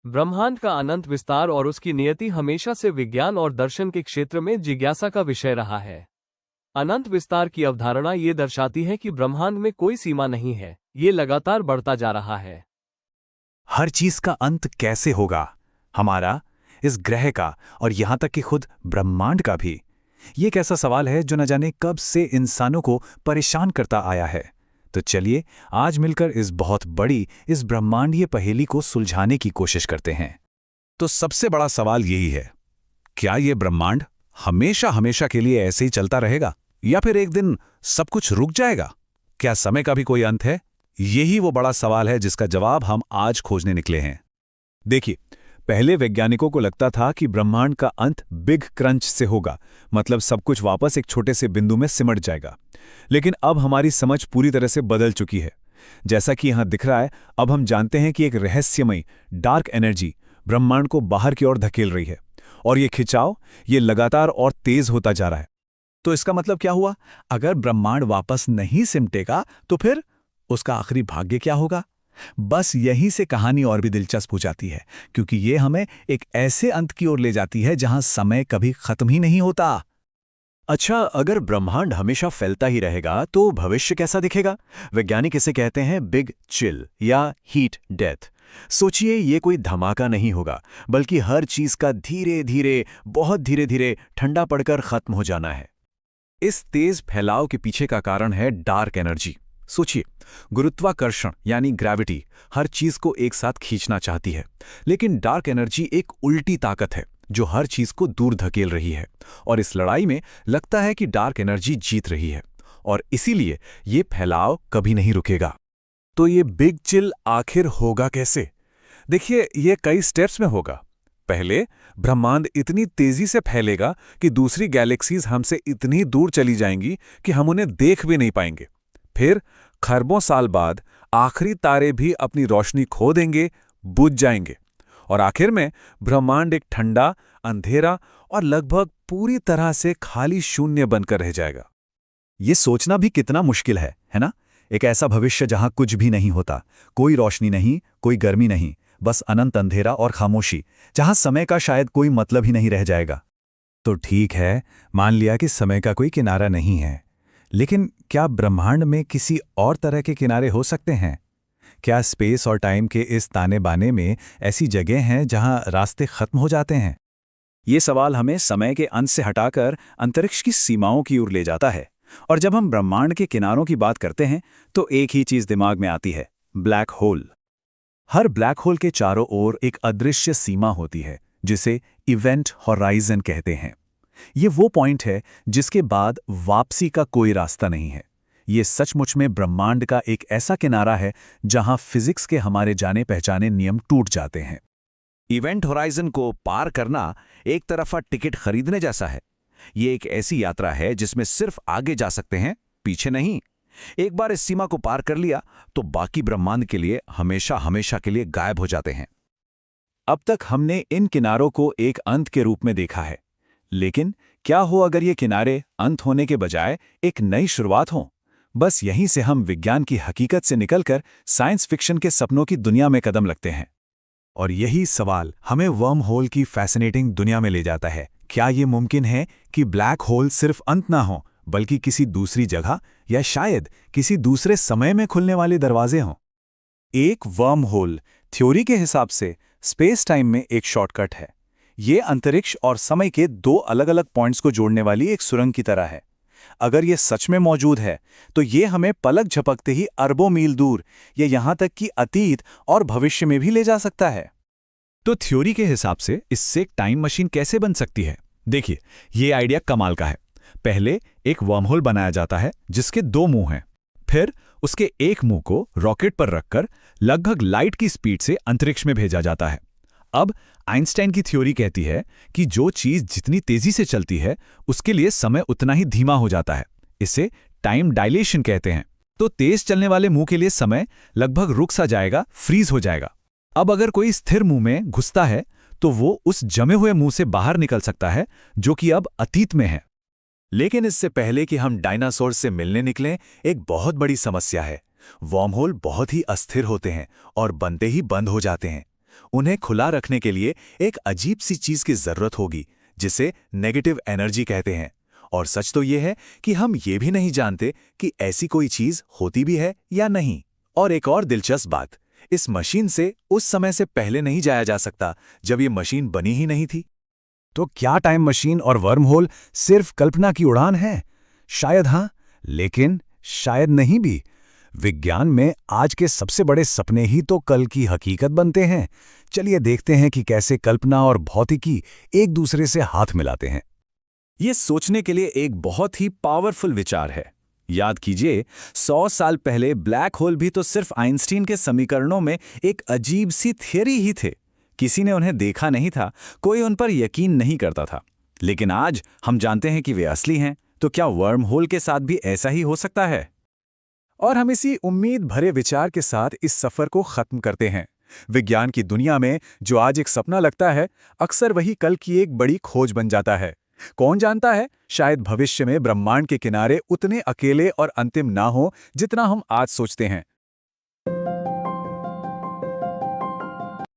ब्रह्मांड का अनंत विस्तार और उसकी नियति हमेशा से विज्ञान और दर्शन के क्षेत्र में जिज्ञासा का विषय रहा है। अनंत विस्तार की अवधारणा ये दर्शाती है कि ब्रह्मांड में कोई सीमा नहीं है, ये लगातार बढ़ता जा रहा है। हर चीज का अंत कैसे होगा? हमारा, इस ग्रह का और यहां तक कि खुद ब्रह्मांड का भी। ये एक ऐसा सवाल है जो न जाने कब से इंसानों को परेशान करता आया है। तो चलिए आज मिलकर इस बहुत बड़ी, इस ब्रह्मांडीय पहेली को सुलझाने की कोशिश करते हैं। तो सबसे बड़ा सवाल यही है, क्या ये ब्रह्मांड हमेशा हमेशा के लिए ऐसे ही चलता रहेगा या फिर एक दिन सब कुछ रुक जाएगा? क्या समय का भी कोई अंत है? यही वो बड़ा सवाल है जिसका जवाब हम आज खोजने निकले हैं। देखिए, पहले वैज्ञानिकों को लगता था कि ब्रह्मांड का अंत बिग क्रंच से होगा, मतलब सब कुछ वापस एक छोटे से बिंदु में सिमट जाएगा। लेकिन अब हमारी समझ पूरी तरह से बदल चुकी है। जैसा कि यहां दिख रहा है, अब हम जानते हैं कि एक रहस्यमयी डार्क एनर्जी ब्रह्मांड को बाहर की ओर धकेल रही है और ये खिंचाव ये लगातार और तेज होता जा रहा है। तो इसका मतलब क्या हुआ? अगर ब्रह्मांड वापस नहीं सिमटेगा तो फिर उसका आखिरी भाग्य क्या होगा? बस यहीं से कहानी और भी दिलचस्प हो जाती है, क्योंकि ये हमें एक ऐसे अंत की ओर ले जाती है जहां समय कभी खत्म ही नहीं होता। अच्छा, अगर ब्रह्मांड हमेशा फैलता ही रहेगा तो भविष्य कैसा दिखेगा? वैज्ञानिक इसे कहते हैं बिग चिल या हीट डेथ। सोचिए, ये कोई धमाका नहीं होगा, बल्कि हर चीज का धीरे धीरे, बहुत धीरे धीरे ठंडा पड़कर खत्म हो जाना है। इस तेज फैलाव के पीछे का कारण है डार्क एनर्जी। सोचिए, गुरुत्वाकर्षण यानी ग्रेविटी हर चीज को एक साथ खींचना चाहती है, लेकिन डार्क एनर्जी एक उल्टी ताकत है जो हर चीज को दूर धकेल रही है। और इस लड़ाई में लगता है कि डार्क एनर्जी जीत रही है और इसीलिए ये फैलाव कभी नहीं रुकेगा। तो ये बिग चिल आखिर होगा कैसे? देखिए, ये कई स्टेप्स में होगा। पहले, ब्रह्मांड इतनी तेजी से फैलेगा कि दूसरी गैलेक्सीज हमसे इतनी दूर चली जाएंगी कि हम उन्हें देख भी नहीं पाएंगे। फिर खरबों साल बाद आखिरी तारे भी अपनी रोशनी खो देंगे, बुझ जाएंगे और आखिर में ब्रह्मांड एक ठंडा, अंधेरा और लगभग पूरी तरह से खाली शून्य बनकर रह जाएगा। ये सोचना भी कितना मुश्किल है ना? एक ऐसा भविष्य जहां कुछ भी नहीं होता, कोई रोशनी नहीं, कोई गर्मी नहीं, बस अनंत अंधेरा और खामोशी, जहां समय का शायद कोई मतलब ही नहीं रह जाएगा। तो ठीक है, मान लिया कि समय का कोई किनारा नहीं है, लेकिन क्या ब्रह्मांड में किसी और तरह के किनारे हो सकते हैं? क्या स्पेस और टाइम के इस ताने बाने में ऐसी जगह हैं जहां रास्ते खत्म हो जाते हैं? ये सवाल हमें समय के अंत से हटाकर अंतरिक्ष की सीमाओं की ओर ले जाता है। और जब हम ब्रह्मांड के किनारों की बात करते हैं तो एक ही चीज दिमाग में आती है, ब्लैक होल। हर ब्लैक होल के चारों ओर एक अदृश्य सीमा होती है जिसे इवेंट हॉराइजन कहते हैं। ये वो पॉइंट है जिसके बाद वापसी का कोई रास्ता नहीं है। ये सचमुच में ब्रह्मांड का एक ऐसा किनारा है जहां फिजिक्स के हमारे जाने पहचाने नियम टूट जाते हैं। इवेंट होराइजन को पार करना एक तरफा टिकट खरीदने जैसा है। ये एक ऐसी यात्रा है जिसमें सिर्फ आगे जा सकते हैं, पीछे नहीं। एक बार इस सीमा को पार कर लिया तो बाकी ब्रह्मांड के लिए हमेशा हमेशा के लिए गायब हो जाते हैं। अब तक हमने इन किनारों को एक अंत के रूप में देखा है, लेकिन क्या हो अगर ये किनारे अंत होने के बजाय एक नई शुरुआत हो? बस यहीं से हम विज्ञान की हकीकत से निकलकर साइंस फिक्शन के सपनों की दुनिया में कदम लगते हैं। और यही सवाल हमें वर्म होल की फैसिनेटिंग दुनिया में ले जाता है। क्या ये मुमकिन है कि ब्लैक होल सिर्फ अंत ना हो, बल्कि किसी दूसरी जगह या शायद किसी दूसरे समय में खुलने वाले दरवाजे हों? एक वर्म होल थ्योरी के हिसाब से स्पेस टाइम में एक शॉर्टकट है। ये अंतरिक्ष और समय के दो अलग अलग पॉइंट्स को जोड़ने वाली एक सुरंग की तरह है। अगर ये सच में मौजूद है तो ये हमें पलक झपकते ही अरबों मील दूर या यहां तक कि अतीत और भविष्य में भी ले जा सकता है। तो थ्योरी के हिसाब से इससे एक टाइम मशीन कैसे बन सकती है? देखिए, ये आइडिया कमाल का है। पहले एक वर्महोल बनाया जाता है जिसके दो मुंह हैं। फिर उसके एक मुंह को रॉकेट पर रखकर लगभग लाइट की स्पीड से अंतरिक्ष में भेजा जाता है। अब आइंस्टाइन की थ्योरी कहती है कि जो चीज जितनी तेजी से चलती है उसके लिए समय उतना ही धीमा हो जाता है। इसे टाइम डायलेशन कहते हैं। तो तेज चलने वाले मुंह के लिए समय लगभग रुक सा जाएगा, फ्रीज हो जाएगा। अब अगर कोई स्थिर मुंह में घुसता है तो वो उस जमे हुए मुंह से बाहर निकल सकता है जो कि अब अतीत में है। लेकिन इससे पहले कि हम डायनासोर से मिलने निकलें, एक बहुत बड़ी समस्या है। वर्महोल बहुत ही अस्थिर होते हैं और बनते ही बंद हो जाते हैं। उन्हें खुला रखने के लिए एक अजीब सी चीज की जरूरत होगी, जिसे नेगेटिव एनर्जी कहते हैं। और सच तो ये है कि हम ये भी नहीं जानते कि ऐसी कोई चीज होती भी है या नहीं। और एक और दिलचस्प बात, इस मशीन से उस समय से पहले नहीं जाया जा सकता जब ये मशीन बनी ही नहीं थी। तो क्या टाइम मशीन और वर्म होल सिर्फ कल्पना की उड़ान है? शायद हाँ, लेकिन शायद नहीं भी। विज्ञान में आज के सबसे बड़े सपने ही तो कल की हकीकत बनते हैं। चलिए देखते हैं कि कैसे कल्पना और भौतिकी एक दूसरे से हाथ मिलाते हैं। ये सोचने के लिए एक बहुत ही पावरफुल विचार है। याद कीजिए, 100 साल पहले ब्लैक होल भी तो सिर्फ आइंस्टीन के समीकरणों में एक अजीब सी थियरी ही थे। किसी ने उन्हें देखा नहीं था, कोई उन पर यकीन नहीं करता था। लेकिन आज हम जानते हैं कि वे असली हैं। तो क्या वर्म होल के साथ भी ऐसा ही हो सकता है? और हम इसी उम्मीद भरे विचार के साथ इस सफर को खत्म करते हैं। विज्ञान की दुनिया में जो आज एक सपना लगता है, अक्सर वही कल की एक बड़ी खोज बन जाता है। कौन जानता है, शायद भविष्य में ब्रह्मांड के किनारे उतने अकेले और अंतिम ना हो जितना हम आज सोचते हैं।